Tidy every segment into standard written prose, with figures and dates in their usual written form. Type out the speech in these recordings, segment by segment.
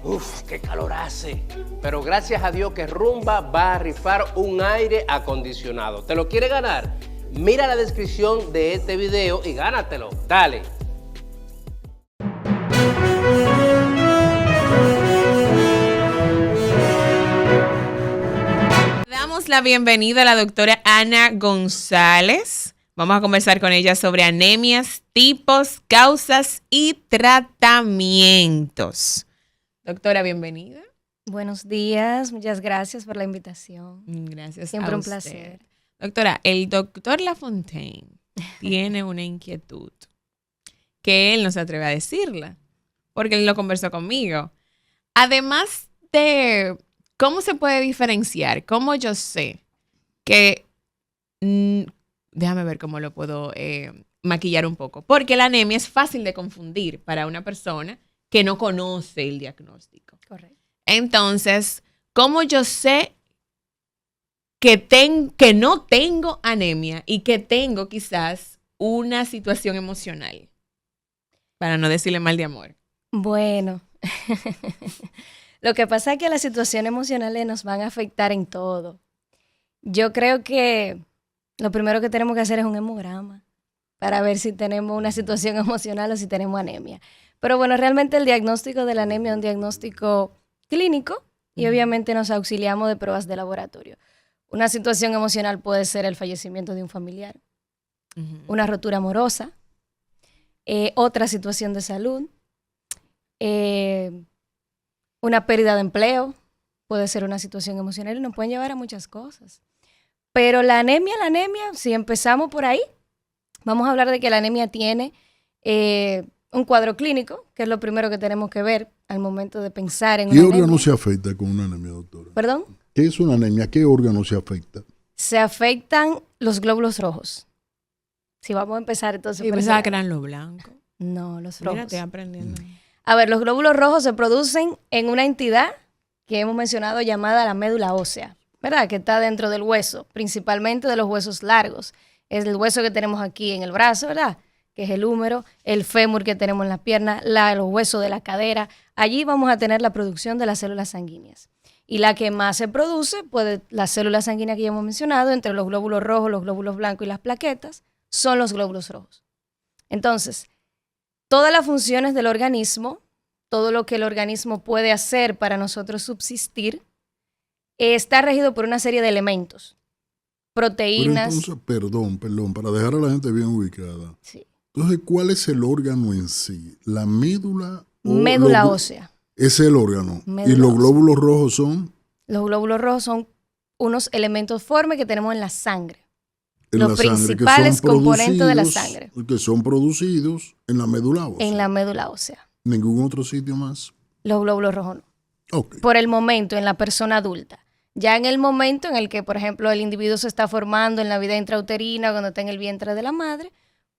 Uf, qué calor hace. Pero gracias a Dios que Rumba va a rifar un aire acondicionado. ¿Te lo quiere ganar? Mira la descripción de este video y gánatelo. Dale. Damos la bienvenida a la doctora Ana González. Vamos a conversar con ella sobre anemias, tipos, causas y tratamientos. Doctora, bienvenida. Buenos días, muchas gracias por la invitación. Gracias. Siempre a un usted. placer. Doctora, el doctor Lafontaine tiene una inquietud que él no se atreve a decirla, porque él lo conversó conmigo. Además de cómo se puede diferenciar, cómo yo sé que... déjame ver cómo lo puedo maquillar un poco, porque la anemia es fácil de confundir para una persona que no conoce el diagnóstico. Correcto. Entonces, ¿cómo yo sé que no tengo anemia y que tengo quizás una situación emocional? Para no decirle mal de amor. Bueno, lo que pasa es que las situaciones emocionales nos van a afectar en todo. Yo creo que lo primero que tenemos que hacer es un hemograma para ver si tenemos una situación emocional o si tenemos anemia. Pero bueno, realmente el diagnóstico de la anemia es un diagnóstico clínico y obviamente nos auxiliamos de pruebas de laboratorio. Una situación emocional puede ser el fallecimiento de un familiar, una rotura amorosa, otra situación de salud, una pérdida de empleo, puede ser una situación emocional y nos pueden llevar a muchas cosas. Pero la anemia, si empezamos por ahí, vamos a hablar de que la anemia tiene un cuadro clínico, que es lo primero que tenemos que ver al momento de pensar en una anemia. ¿Qué órgano se afecta con una anemia, doctora? ¿Perdón? ¿Qué es una anemia? ¿Qué órgano se afecta? Se afectan los glóbulos rojos. Si vamos a empezar entonces. Y pensaba que eran los blancos. No, los rojos. Mira, estoy aprendiendo. A ver, los glóbulos rojos se producen en una entidad que hemos mencionado llamada la médula ósea, ¿verdad? Que está dentro del hueso, principalmente de los huesos largos. Es el hueso que tenemos aquí en el brazo, ¿verdad? Que es el húmero, el fémur que tenemos en las piernas, los huesos de la cadera. Allí vamos a tener la producción de las células sanguíneas. Y la que más se produce, pues las células sanguíneas que ya hemos mencionado, entre los glóbulos rojos, los glóbulos blancos y las plaquetas, son los glóbulos rojos. Entonces, todas las funciones del organismo, todo lo que el organismo puede hacer para nosotros subsistir, está regido por una serie de elementos. Proteínas. Pero entonces, perdón, para dejar a la gente bien ubicada. Sí. Entonces, ¿cuál es el órgano en sí? ¿La médula? Médula ósea. Es el órgano. Médula ¿Y los ósea. glóbulos rojos son? Los glóbulos rojos son unos elementos formes que tenemos en la sangre. En Los la sangre, principales que son componentes de la producidos- sangre. Que son producidos en la médula ósea. En la médula ósea. ¿Ningún otro sitio más? Los glóbulos rojos no. Ok. Por el momento, en la persona adulta. Ya en el momento en el que, por ejemplo, el individuo se está formando en la vida intrauterina, cuando está en el vientre de la madre,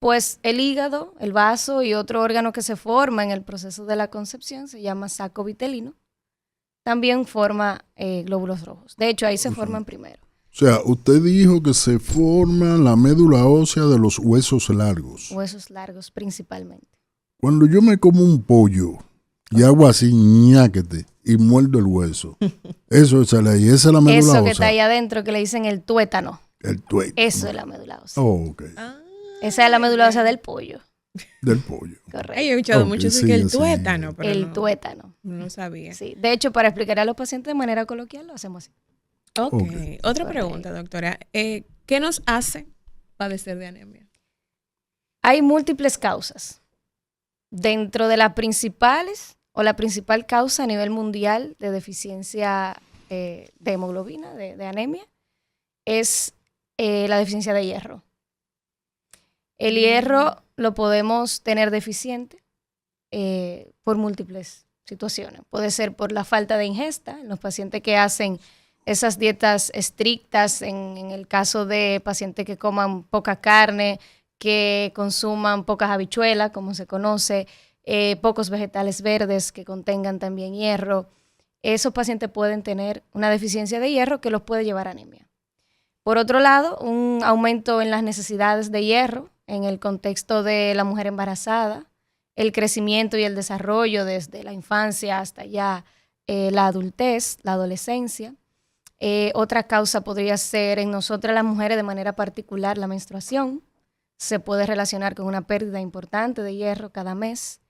pues el hígado, el vaso y otro órgano que se forma en el proceso de la concepción, se llama saco vitelino, también forma glóbulos rojos. De hecho, ahí se forman primero. O sea, usted dijo que se forma la médula ósea de los huesos largos. Huesos largos principalmente. Cuando yo me como un pollo y hago así, ñáquete, y muerdo el hueso, eso sale ahí. Esa es la médula Eso ósea. que está ahí adentro, que le dicen el tuétano, El tuétano. eso es la médula ósea. Oh, ok. Esa es la médula ósea del pollo. Del pollo. Correcto. Ay, yo he escuchado Ok, mucho sí, que el sí. tuétano, pero El no, tuétano. no sabía. Sí. De hecho, para explicar a los pacientes de manera coloquial, lo hacemos así. Ok. Ok. Otra Correcto. pregunta, doctora. ¿Qué nos hace padecer de anemia? Hay múltiples causas. Dentro de las principales, o la principal causa a nivel mundial de deficiencia de hemoglobina, de anemia, es la deficiencia de hierro. El hierro lo podemos tener deficiente por múltiples situaciones. Puede ser por la falta de ingesta, en los pacientes que hacen esas dietas estrictas, en el caso de pacientes que coman poca carne, que consuman pocas habichuelas, como se conoce, pocos vegetales verdes que contengan también hierro. Esos pacientes pueden tener una deficiencia de hierro que los puede llevar a anemia. Por otro lado, un aumento en las necesidades de hierro en el contexto de la mujer embarazada, el crecimiento y el desarrollo desde la infancia hasta ya la adultez, la adolescencia. Otra causa podría ser en nosotras las mujeres de manera particular la menstruación. Se puede relacionar con una pérdida importante de hierro cada mes.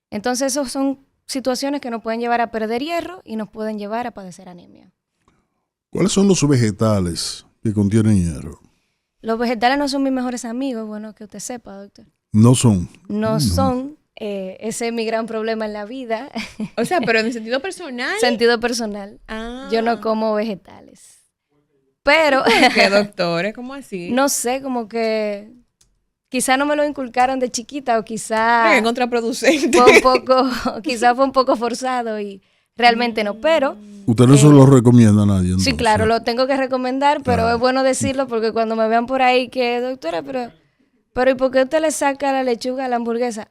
Entonces, esas son situaciones que nos pueden llevar a perder hierro y nos pueden llevar a padecer anemia. ¿Cuáles son los vegetales que contienen hierro? Los vegetales no son mis mejores amigos, bueno, que usted sepa, doctor. No son. No son. Ese es mi gran problema en la vida. O sea, pero en sentido personal. Sentido personal. Ah. Yo no como vegetales. Pero, ¿Qué, doctores? ¿Cómo así? no sé, como que quizá no me lo inculcaron de chiquita o quizá Es contraproducente. quizá fue un poco forzado y realmente no, pero Usted no se lo recomienda a nadie. sí, Entonces. claro, lo tengo que recomendar, pero Claro. es bueno decirlo porque cuando me vean por ahí que, doctora, pero ¿y por qué usted le saca la lechuga a la hamburguesa?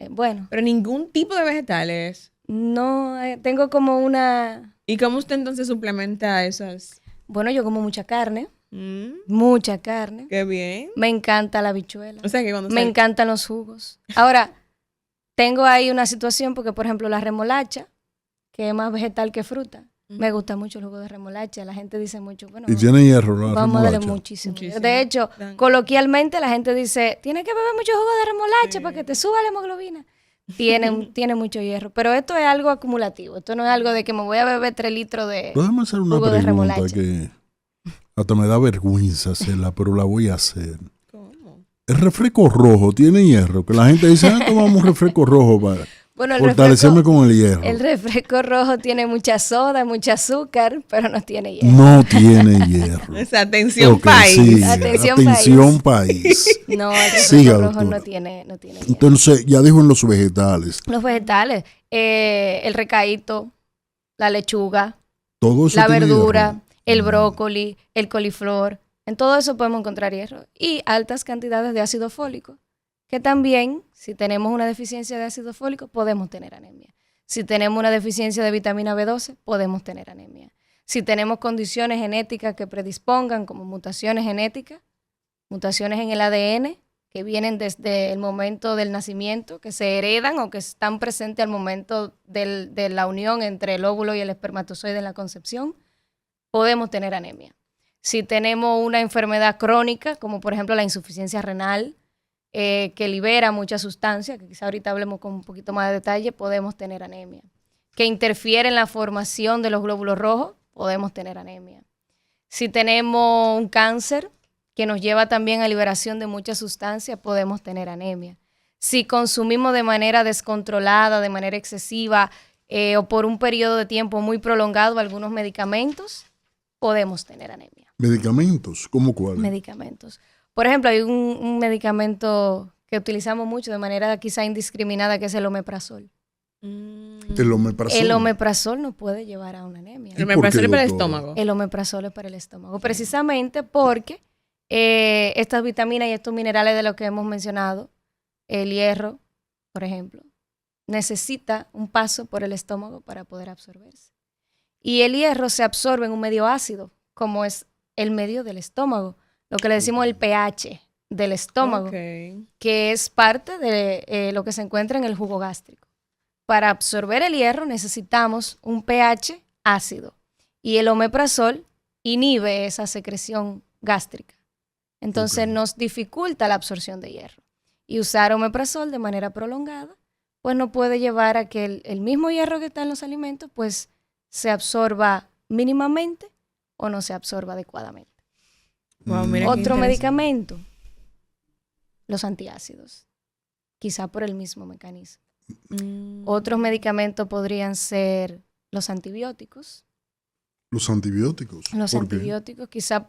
Bueno, Pero ningún tipo de vegetales. no, tengo como una, ¿Y cómo usted entonces suplementa esas? bueno, yo como mucha carne, Mm, mucha carne, qué bien. me encanta la habichuela, O sea que cuando me encantan los jugos. Ahora, tengo ahí una situación porque, por ejemplo, la remolacha, que es más vegetal que fruta, me gusta mucho el jugo de remolacha, la gente dice mucho, bueno, Y tiene hierro, ¿no? vamos a darle remolacha. muchísimo. Muchísimo. De hecho, Dan- coloquialmente la gente dice, tienes que beber mucho jugo de remolacha para que te suba la hemoglobina. Tiene mucho hierro, pero esto es algo acumulativo. Esto no es algo de que me voy a beber 3 litros de... Déjame hacer una jugo de pregunta remolacha. que hasta me da vergüenza hacerla, pero la voy a hacer. ¿Cómo? El refresco rojo tiene hierro, que la gente dice, tomamos un refresco rojo para Bueno, fortalecerme con el hierro. el refresco rojo tiene mucha soda, mucho azúcar, pero no tiene hierro. No tiene hierro. O sea, atención Ok, país. siga. Atención, país. No, el refresco Siga, rojo doctora. no tiene hierro. Entonces, ya dijo en los vegetales. Los vegetales, el recaíto, la lechuga, Todo eso la tiene verdura, hierro. el brócoli, el coliflor. En todo eso podemos encontrar hierro. Y altas cantidades de ácido fólico, que también, si tenemos una deficiencia de ácido fólico, podemos tener anemia. Si tenemos una deficiencia de vitamina B12, podemos tener anemia. Si tenemos condiciones genéticas que predispongan, como mutaciones genéticas, mutaciones en el ADN, que vienen desde el momento del nacimiento, que se heredan o que están presentes al momento de la unión entre el óvulo y el espermatozoide en la concepción, podemos tener anemia. Si tenemos una enfermedad crónica, como por ejemplo la insuficiencia renal, que libera muchas sustancias, que quizá ahorita hablemos con un poquito más de detalle, podemos tener anemia. Que interfiere en la formación de los glóbulos rojos, podemos tener anemia. Si tenemos un cáncer que nos lleva también a liberación de muchas sustancias, podemos tener anemia. Si consumimos de manera descontrolada, de manera excesiva o por un periodo de tiempo muy prolongado algunos medicamentos, podemos tener anemia. ¿Medicamentos? ¿Cómo cuáles? Medicamentos. Por ejemplo, hay un medicamento que utilizamos mucho de manera quizá indiscriminada, que es el omeprazol. El omeprazol. El omeprazol nos puede llevar a una anemia. El ¿Y por omeprazol qué, es para el doctora? estómago. El omeprazol es para el estómago, precisamente porque estas vitaminas y estos minerales de los que hemos mencionado, el hierro, por ejemplo, necesita un paso por el estómago para poder absorberse. Y el hierro se absorbe en un medio ácido, como es el medio del estómago, lo que le decimos el pH del estómago, Ok. que es parte de lo que se encuentra en el jugo gástrico. Para absorber el hierro necesitamos un pH ácido y el omeprazol inhibe esa secreción gástrica. Entonces nos dificulta la absorción de hierro. Y usar omeprazol de manera prolongada, pues nos puede llevar a que el mismo hierro que está en los alimentos, pues se absorba mínimamente o no se absorba adecuadamente. Wow, mira qué Otro interesante. medicamento, los antiácidos, quizá por el mismo mecanismo. Otros medicamentos podrían ser los antibióticos. Los antibióticos. Los ¿Por qué? antibióticos, quizá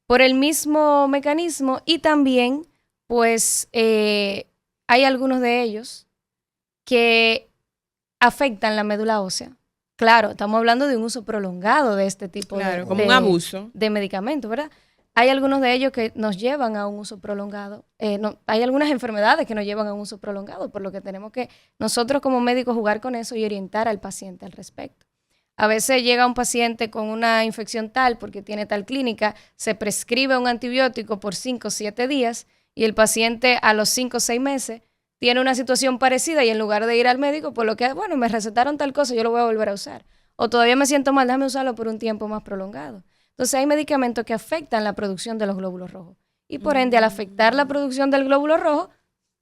por el mismo mecanismo y también, pues, hay algunos de ellos que afectan la médula ósea. Claro, estamos hablando de un uso prolongado de este tipo Claro, como un abuso. de medicamentos, ¿verdad? Hay algunos de ellos que nos llevan a un uso prolongado. Hay algunas enfermedades que nos llevan a un uso prolongado, por lo que tenemos que nosotros como médicos jugar con eso y orientar al paciente al respecto. A veces llega un paciente con una infección tal, porque tiene tal clínica, se prescribe un antibiótico por 5 o 7 días y el paciente a los 5 o 6 meses tiene una situación parecida y en lugar de ir al médico, por lo que, bueno, me recetaron tal cosa, yo lo voy a volver a usar. O todavía me siento mal, déjame usarlo por un tiempo más prolongado. Entonces hay medicamentos que afectan la producción de los glóbulos rojos. Y por ende, al afectar la producción del glóbulo rojo,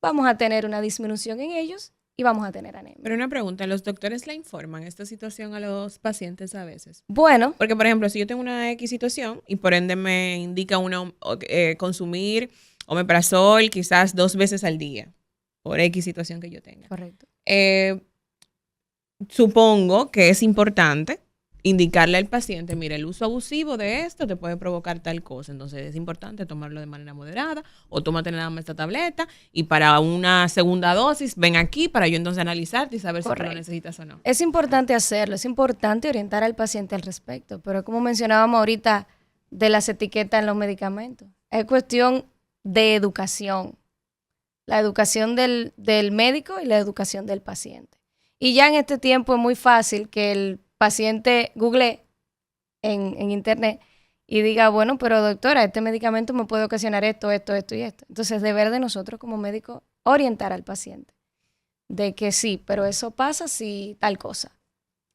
vamos a tener una disminución en ellos y vamos a tener anemia. Pero una pregunta, ¿los doctores le informan esta situación a los pacientes a veces? Bueno, Porque, por ejemplo, si yo tengo una X situación y por ende me indica consumir omeprazol quizás 2 veces al día, por X situación que yo tenga. correcto. Supongo que es importante indicarle al paciente, mira, el uso abusivo de esto te puede provocar tal cosa, entonces es importante tomarlo de manera moderada o tómate nada más esta tableta y para una segunda dosis ven aquí para yo entonces analizarte y saber si tú lo necesitas o no. Es importante hacerlo, es importante orientar al paciente al respecto, pero como mencionábamos ahorita de las etiquetas en los medicamentos, es cuestión de educación, la educación del médico y la educación del paciente. Y ya en este tiempo es muy fácil que el paciente google en internet y diga, bueno, pero doctora, este medicamento me puede ocasionar esto, esto, esto y esto. Entonces, deber de nosotros como médicos orientar al paciente de que sí, pero eso pasa si tal cosa.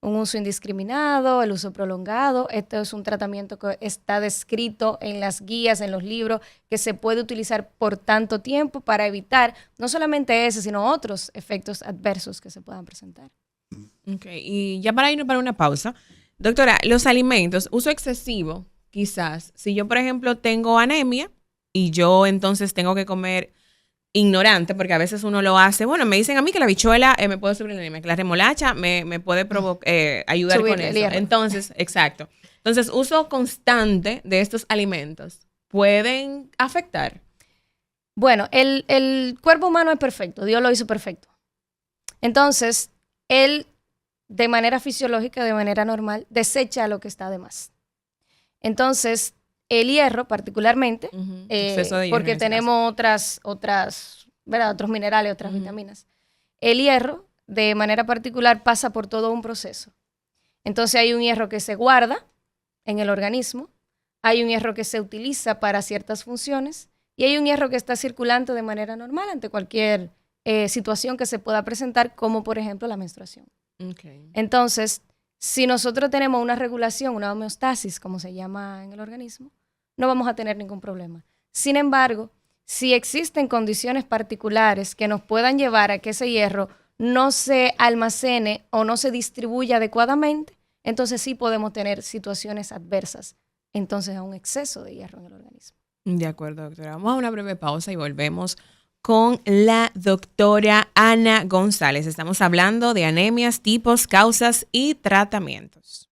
Un uso indiscriminado, el uso prolongado, esto es un tratamiento que está descrito en las guías, en los libros, que se puede utilizar por tanto tiempo para evitar no solamente ese, sino otros efectos adversos que se puedan presentar. Ok, y ya para irnos para una pausa, doctora, los alimentos, uso excesivo, quizás, si yo, por ejemplo, tengo anemia y yo entonces tengo que comer ignorante, porque a veces uno lo hace, bueno, me dicen a mí que la habichuela me puede subir la anemia, que la remolacha me puede ayudar Subir con el eso. hierro. Entonces, exacto. Entonces, uso constante de estos alimentos pueden afectar. Bueno, el cuerpo humano es perfecto, Dios lo hizo perfecto. Entonces, él de manera fisiológica, de manera normal, desecha lo que está de más. Entonces, el hierro particularmente, Exceso de hierro porque en ese tenemos ¿verdad? Otros minerales, otras vitaminas. El hierro, de manera particular, pasa por todo un proceso. Entonces, hay un hierro que se guarda en el organismo, hay un hierro que se utiliza para ciertas funciones y hay un hierro que está circulante de manera normal ante cualquier situación que se pueda presentar, como por ejemplo la menstruación. Okay. Entonces, si nosotros tenemos una regulación, una homeostasis, como se llama en el organismo, no vamos a tener ningún problema. Sin embargo, si existen condiciones particulares que nos puedan llevar a que ese hierro no se almacene o no se distribuya adecuadamente, entonces sí podemos tener situaciones adversas, entonces a un exceso de hierro en el organismo. De acuerdo, doctora. Vamos a una breve pausa y volvemos con la doctora Ana González. Estamos hablando de anemias, tipos, causas y tratamientos.